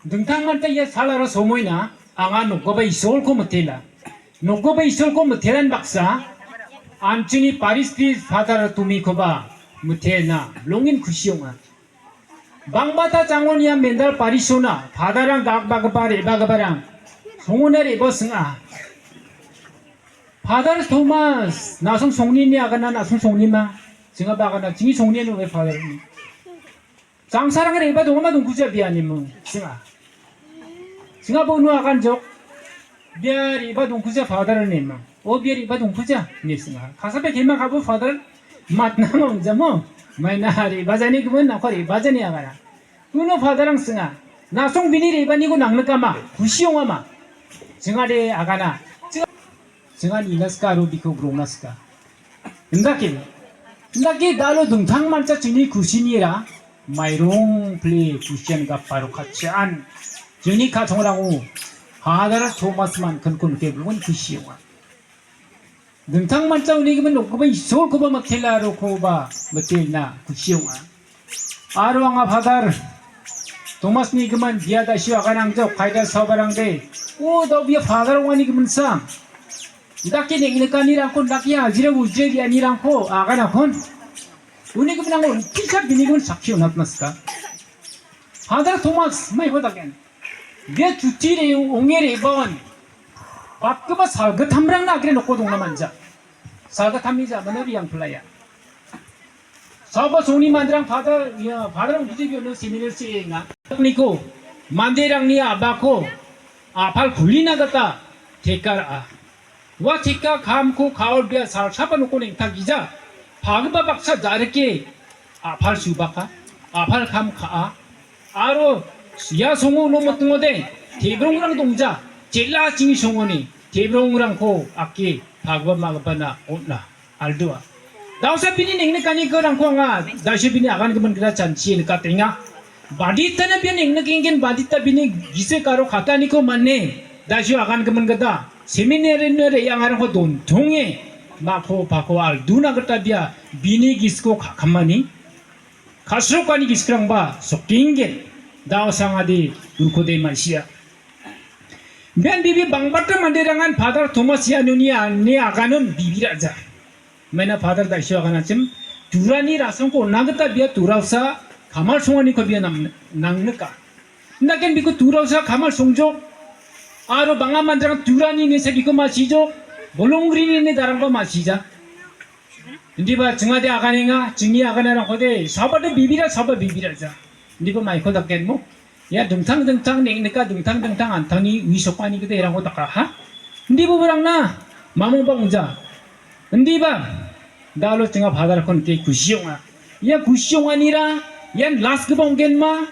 등탕만때 야 살아라 소모이나 앙아 녹고바 이솔코 못해라 녹고바 이솔코 못해란 박사 안춘이 파리스티 파다라 투미코바 못해나 롱인 쿠시용아 방바타 장원이야 맨달 파리소나 바다랑 각바가바 레바가바랑 송원에 레버승아 바다르 토마스 나성 송린이 아가나 나성 송린마 증아 바가나 증이 송린은 왜 바다르니 장사랑을 해봐 동마 동구자 비아니무 증아 증아 보누 아간적 비아 이바 동구자 바다를 내마 비아 이바 동구자 냈승아 가사베 개마 가보 바다를 matna mo maina hari bazani kumun nakori bazani agara kuno fadarang singa nasong biniri ibani ko nangnakama kusyongama singade agana singa inaska rubiko gronaska indaki dalo dungthang mancha chini kusinira mairong play kusyan ga paro kachan jini ka thongrago hadara thomas man kankun keblon kusyonga 등탕 만짜 우리기면 녹고바 이솔 고바 막텔라로 고바 막텔나 구시용아 아로왕아 바다르 도마스니 그만 비아다시 와가랑적 파이다 서바랑데 오더 비아 바다롱아니 그만상 이다케 넥네까니랑코 나키야 아지라 우제기 아니랑코 아가나콘 우리기면 피차 비니군 사키오 나트마스까 바다 도마스 마이 호다겐 비아 주티레 옹에레 바원 바크바 살가 탐랑 나그래 놓고 동나 만자 살가 탐이자 머너리 양플라야 사바 소니 만드랑 바다랑 부지비오는 세미를 쓰잉아 니코 만데랑니 아바코 아팔 굴리나갔다 테까라 와 테까 감코 가올비아 살 사바놓고 냉타기자 바그바 박사 자르게 아팔 수바카 아팔 감카 아로 야송호 노모뚱어데 대병랑 동자 젤라 징이 송원이 대병랑코 악기 바그바 마그바나 온나 알두아 다우사 비니 닝네까니 거랑코가 다시 비니 아간 그만 그라 잔치에 까땡아 바디타나 비니 닝네킹긴 바디타 비니 기세가로 가타니코 만네 다시 아간 그만 그다 세미네르네르 양하랑코 돈 동에 마코 바코 알두나 그다 비야 비니 기스코 가만히 가스로까니 기스크랑 바 속긴겐 다우상아디 울코데 마시야 Ben bibi bangbata mandirangan father Thomas ya nunia ni aganum bibi raja. Mana father da isyo agana chim turani rasong ko nagata biya turausa kamal songani ko biya nangneka. Naken biku turausa kamal songjo aro banga mandrang turani ni sebi ko masijjo bolongri ni darang ko masija. Hindi ba jingade aganenga jingi aganarang kode sabade bibira saba bibi raja. Hindi ba mai ko daken mo ya 등탕 넥네까 등탕 안탕이 위속관이 그대 이라고 닦아 하? ndi 부부랑나 마몽방자 ndi ba 달로 쟁아 바다를 건게 구시용아 야 구시용아니라 야 라스크 봉겐마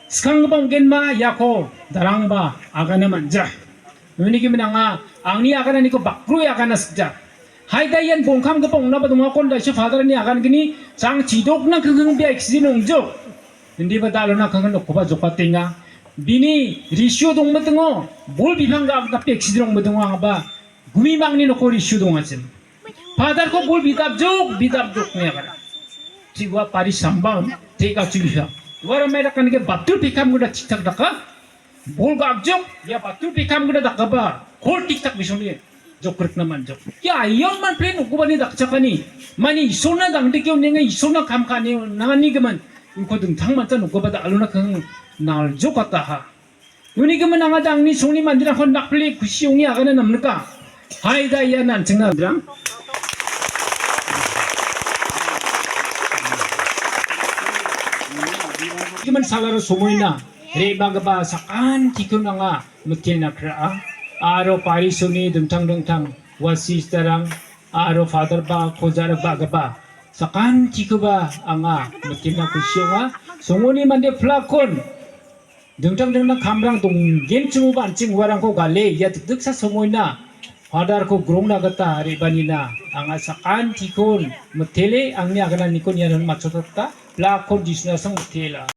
스캉 봉겐마 야코 다랑바 아가나 만자 너니기 미나가 앙니 아가나니고 bakru 아가나 스자 하이다이안 봉캄 그 봉나바 동아콘 다시 바다라니 아가는 기니 장 지독나 그흥 비아 익시는 옹조 hindi ba dalo na kang no kuba jokatinga bini risyo dong matungo bol bibang ga kapek sidrong matungo ang ba gumimang ni no ko risyo dong asin father ko bol bidab jok niya kara sigwa pari sambang teka chilha wara mera kan ke batul pikam guda tiktak daka bol gab jok ya batul pikam guda daka ba kol tiktak bisoni jokrik naman jok ya ayon man play no kuba ni dakchakani mani isona dangde kyo nenga isona kamkani nangani gaman 이거 등탕만짜 놓고 봐도 알로나 그날 좋겠다 하 눈이 그만 나가장니 손이 만지라 헌 낙플리 구시용이 아가는 남니까 하이다이야 난 증나드랑 이만 살라로 소모이나 레바가바 사간 티쿠나가 묵케나 크라 아로 파리소니 등탕 와시스타랑 아로 파더바 코자르 바가바 sakan chikuba anga makina kusyonga songoni mande flakon dengtang kamrang dong gen chuba anching warang ko gale ya dik sa somoina hadar ko grongna gata rebanina anga sakan tikon mutele angni agana nikon yaron machotatta flakon disna sang mutela